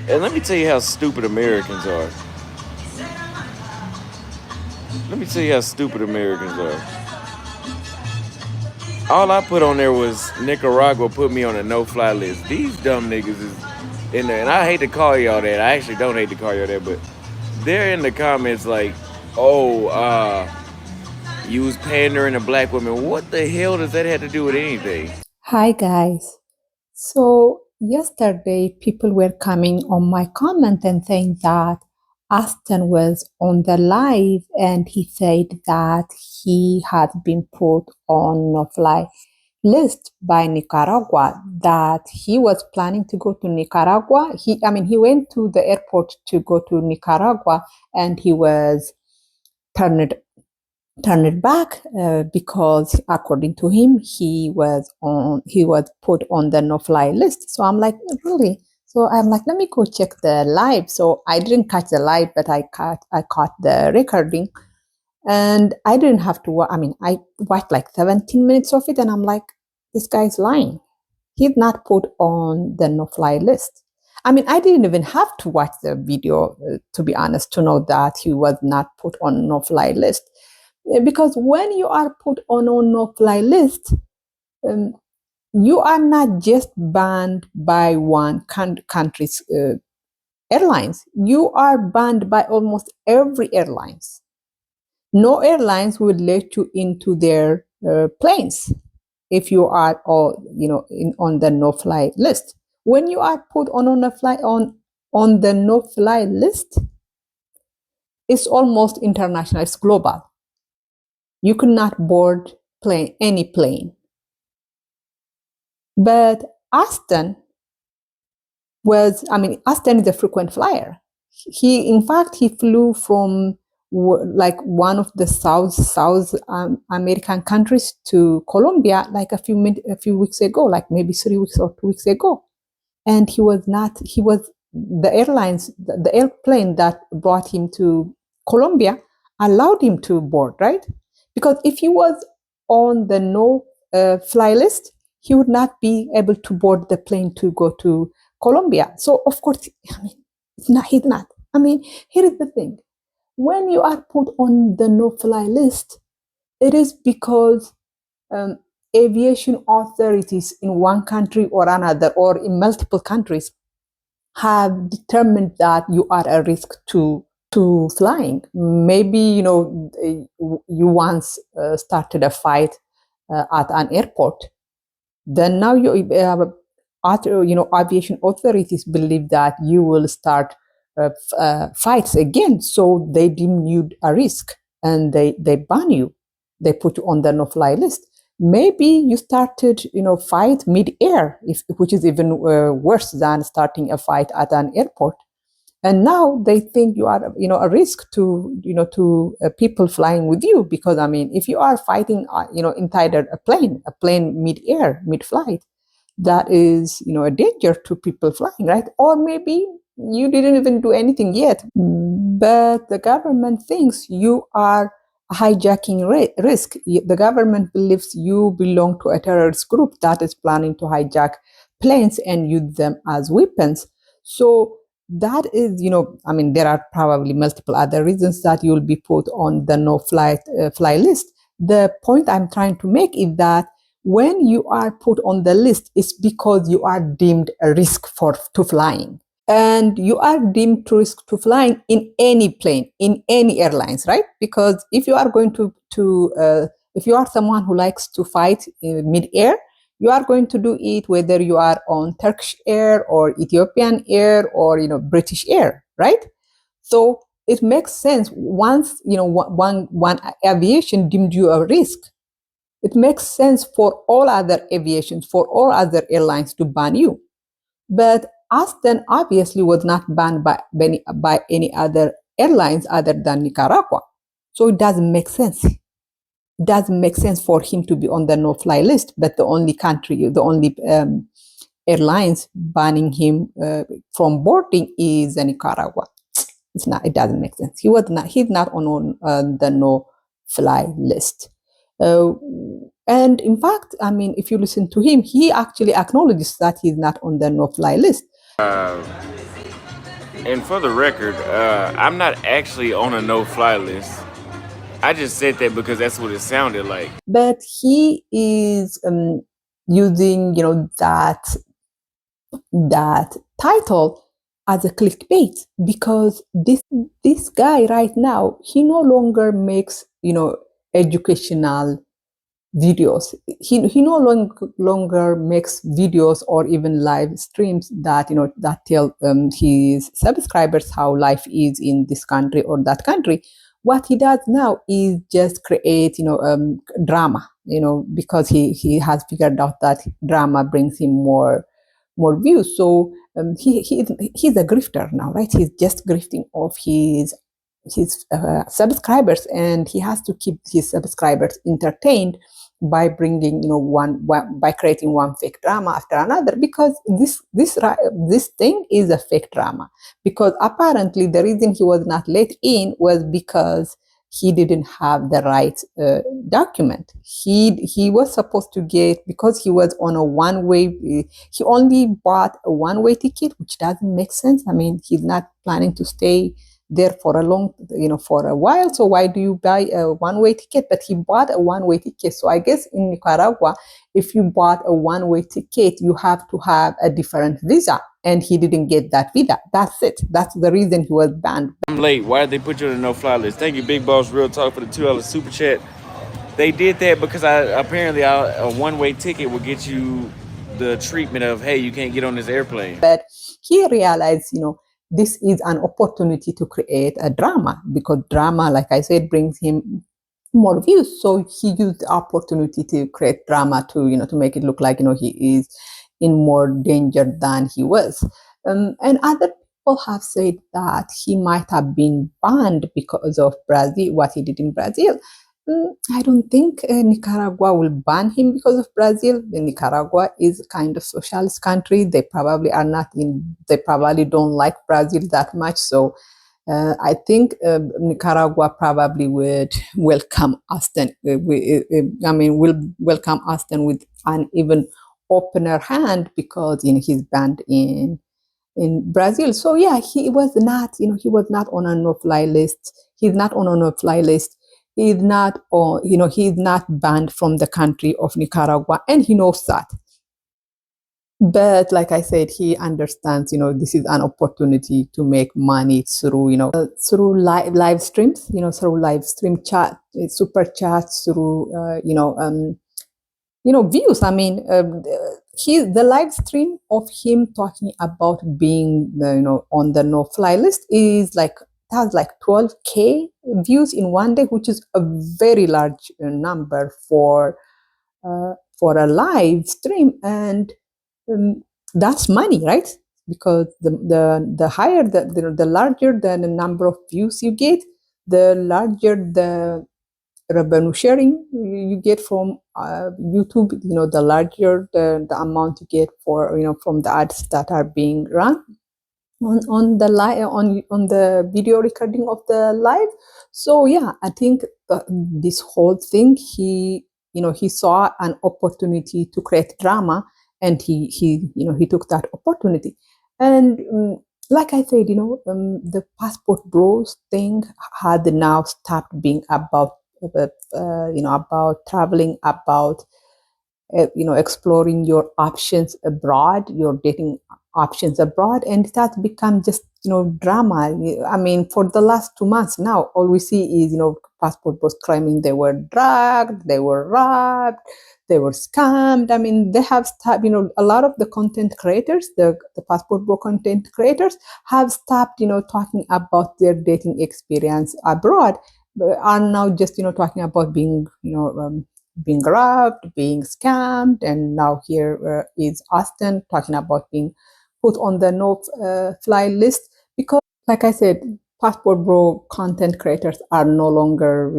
And let me tell you how stupid Americans are. Let me tell you how stupid Americans are. All I put on there was Nicaragua put me on a no-fly list. These dumb niggas is in there, and I hate to call y'all that. I actually don't hate to call y'all that, but they're in the comments like, "Oh, you was pandering to black women." What the hell does that have to do with anything? Hi guys. So yesterday people were coming on my comment and saying that Auston was on the live and he said that he had been put on no-fly list by Nicaragua, that he was planning to go to Nicaragua. He went to the airport to go to Nicaragua and he was turned back because according to him he was put on the no-fly list. So I'm like, really? So I'm like, let me go check the live. So I didn't catch the live, but I caught the recording, and I didn't have to I watched like 17 minutes of it, and I'm like, this guy's lying. He's not put on the no-fly list. I didn't even have to watch the video, to be honest, to know that he was not put on no-fly list. Because when you are put on a no-fly list, you are not just banned by one country's airlines. You are banned by almost every airlines. No airlines will let you into their planes if you are on the no-fly list. When you are put on the no-fly list, it's almost international. It's global. You could not board any plane. But Auston Auston is a frequent flyer. In fact, he flew from like one of the South American countries to Colombia like a few weeks ago, like maybe 3 weeks or 2 weeks ago. And the airplane that brought him to Colombia allowed him to board, right? Because if he was on the no-fly list, he would not be able to board the plane to go to Colombia. So of course, he's not. Here is the thing. When you are put on the no-fly list, it is because aviation authorities in one country or another, or in multiple countries, have determined that you are a risk to flying. Maybe you once started a fight at an airport. Then now aviation authorities believe that you will start fights again, so they deem you a risk and they ban you. They put you on the no-fly list. Maybe you started fight mid-air, which is even worse than starting a fight at an airport. And now they think you are a risk to people flying with you, because if you are fighting inside a plane mid-air, mid-flight, that is a danger to people flying, right? Or maybe you didn't even do anything yet, but the government thinks you are a hijacking risk. The government believes you belong to a terrorist group that is planning to hijack planes and use them as weapons. So that is, there are probably multiple other reasons that you will be put on the no-fly list. The point I'm trying to make is that when you are put on the list, it's because you are deemed a risk to flying. And you are deemed to risk to flying in any plane, in any airlines, right? Because if you are going if you are someone who likes to fight in mid-air, you are going to do it whether you are on Turkish Air or Ethiopian Air or British Air, right? So it makes sense once one aviation deemed you a risk. It makes sense for all other aviations, for all other airlines to ban you. But Auston obviously was not banned by any other airlines other than Nicaragua. So it doesn't make sense. It doesn't make sense for him to be on the no-fly list, but the only airlines banning him from boarding is Nicaragua. It doesn't make sense. He's not on the no-fly list. And in fact, if you listen to him, he actually acknowledges that he's not on the no-fly list. And for the record, I'm not actually on a no-fly list. I just said that because that's what it sounded like. But he is using, that title as a clickbait, because this guy right now, he no longer makes, educational videos. He no longer makes videos or even live streams that that tell his subscribers how life is in this country or that country. What he does now is just create drama, because he has figured out that drama brings him more views. So he's a grifter now, right? He's just grifting off his subscribers, and he has to keep his subscribers entertained by bringing by creating one fake drama after another, because this thing is a fake drama, because apparently the reason he was not let in was because he didn't have the right document. He was supposed to get, because he was on a one-way, he only bought a one-way ticket, which doesn't make sense. I mean, he's not planning to stay there for a long, for a while. So why do you buy a one-way ticket? But he bought a one-way ticket. So I guess in Nicaragua, if you bought a one-way ticket, you have to have a different visa. And he didn't get that visa. That's it. That's the reason he was banned. I'm late. Why did they put you on a no-fly list? Thank you, Big Boss Real Talk, for the $2 super chat. They did that because apparently a one-way ticket will get you the treatment of, hey, you can't get on this airplane. But he realized, this is an opportunity to create a drama, because drama, like I said, brings him more views. So he used the opportunity to create drama to make it look like he is in more danger than he was. And other people have said that he might have been banned because of Brazil, what he did in Brazil. I don't think Nicaragua will ban him because of Brazil. Nicaragua is kind of socialist country. They probably are not in. They probably don't like Brazil that much. So I think Nicaragua probably would welcome Auston. Will welcome Auston with an even opener hand, because he's banned in Brazil. So yeah, he was not on a no-fly list. He's not on a no-fly list. He's not on, he's not banned from the country of Nicaragua, and he knows that. But like I said, he understands, this is an opportunity to make money through, through live streams, through live stream chat, super chats, through, views. I mean, the live stream of him talking about being, on the no-fly list has like 12K views in one day, which is a very large number for a live stream, and that's money, right? Because the higher the larger the number of views you get, the larger the revenue sharing you get from YouTube. The larger the amount you get for from the ads that are being run on the live on the video recording of the live. So yeah, I think this whole thing, he saw an opportunity to create drama, and he took that opportunity. And like I said, the passport bros thing had now stopped being about about traveling, about exploring your options abroad, your dating options abroad, and it has become just drama. I mean, for the last 2 months now, all we see is passport bros claiming they were drugged, they were robbed, they were scammed. I mean, they have stopped. A lot of the content creators, the passport bro content creators, have stopped talking about their dating experience abroad, but are now just talking about being being robbed, being scammed, and now here is Auston talking about being put on the no-fly list, because, like I said, passport bro content creators are no longer,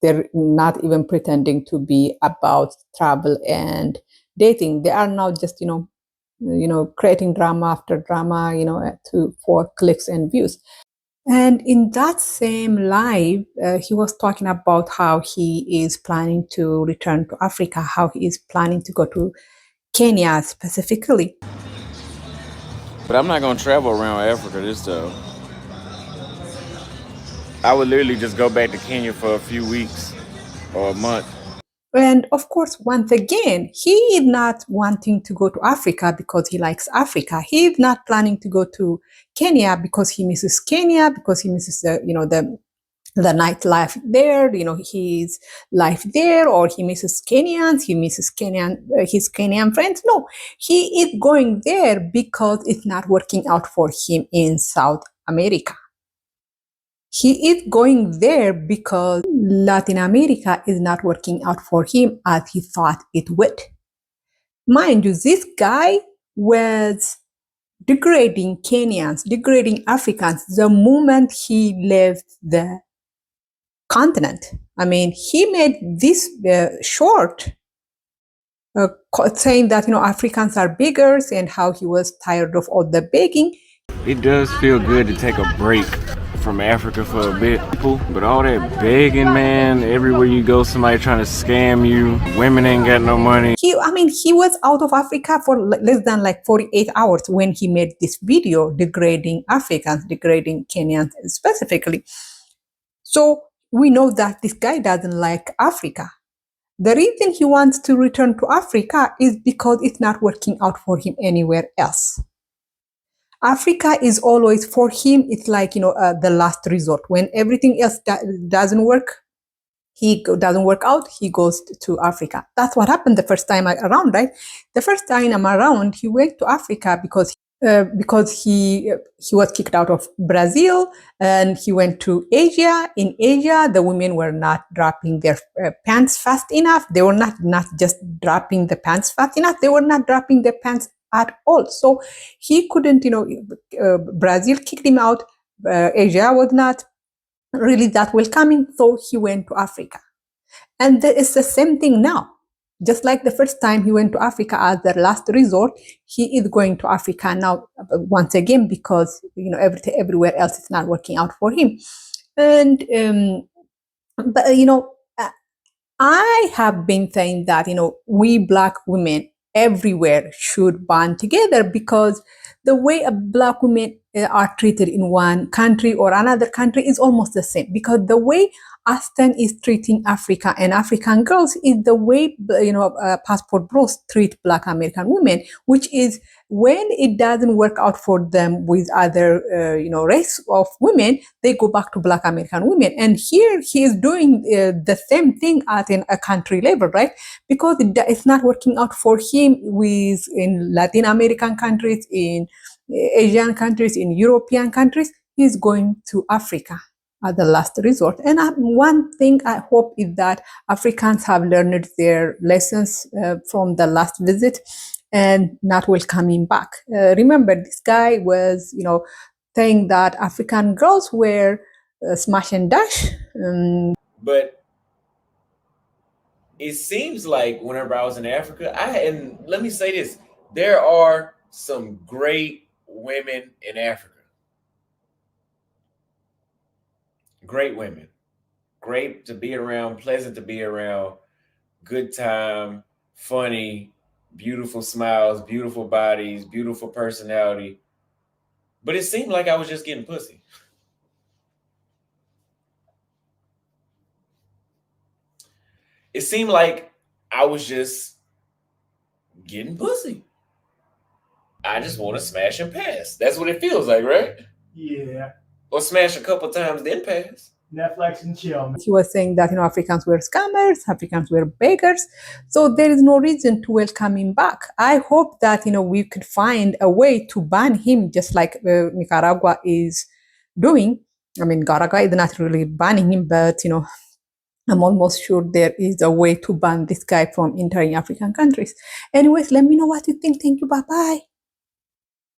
they're not even pretending to be about travel and dating. They are now just, creating drama after drama, for clicks and views. And in that same live, he was talking about how he is planning to return to Africa, how he is planning to go to Kenya specifically. But I'm not gonna travel around Africa this time. I would literally just go back to Kenya for a few weeks or a month. And of course, once again, he is not wanting to go to Africa because he likes Africa. He is not planning to go to Kenya because he misses Kenya, because he misses the nightlife there, his life there, or he misses Kenyans, he misses his Kenyan friends. No, he is going there because it's not working out for him in South America. He is going there because Latin America is not working out for him as he thought it would. Mind you, this guy was degrading Kenyans, degrading Africans the moment he left the continent. I mean, he made this short saying that Africans are beggars and how he was tired of all the begging. It does feel good to take a break from Africa for a bit, but all that begging, man, everywhere you go, somebody trying to scam you. Women ain't got no money. He was out of Africa for less than like 48 hours when he made this video degrading Africans, degrading Kenyans specifically. So we know that this guy doesn't like Africa. The reason he wants to return to Africa is because it's not working out for him anywhere else. Africa is always, for him, it's like, the last resort. When everything else doesn't work, doesn't work out, he goes to Africa. That's what happened the first time around, right? The first time I'm around, he went to Africa because he was kicked out of Brazil, and he went to Asia. In Asia, the women were not dropping their pants fast enough. They were not just dropping the pants fast enough. They were not dropping their pants at all. So he couldn't, Brazil kicked him out. Asia was not really that welcoming, so he went to Africa. And it's the same thing now. Just like the first time he went to Africa as the last resort, he is going to Africa now once again because everywhere else is not working out for him. And but I have been saying that we Black women everywhere should band together, because the way a Black women are treated in one country or another country is almost the same, because the way Auston is treating Africa and African girls is the way passport bros treat Black American women, which is when it doesn't work out for them with other race of women, they go back to Black American women. And here he is doing the same thing at a country level, right? Because it's not working out for him in Latin American countries, in Asian countries, in European countries. He's going to Africa as the last resort. And one thing I hope is that Africans have learned their lessons from the last visit and not welcoming back. Remember, this guy was, saying that African girls were smash and dash. But it seems like whenever I was in Africa, and let me say this, there are some great women in Africa. Great women. Great to be around, pleasant to be around, good time, funny, beautiful smiles, beautiful bodies, beautiful personality. But it seemed like I was just getting pussy. It seemed like I was just getting pussy. I just want to smash and pass. That's what it feels like, right? Yeah. Or smash a couple times, then pass. Netflix and chill. He was saying that Africans were scammers, Africans were beggars, so there is no reason to welcome him back. I hope that we could find a way to ban him, just like Nicaragua is doing. I mean, Nicaragua is not really banning him, but I'm almost sure there is a way to ban this guy from entering African countries. Anyways, let me know what you think. Thank you. Bye bye.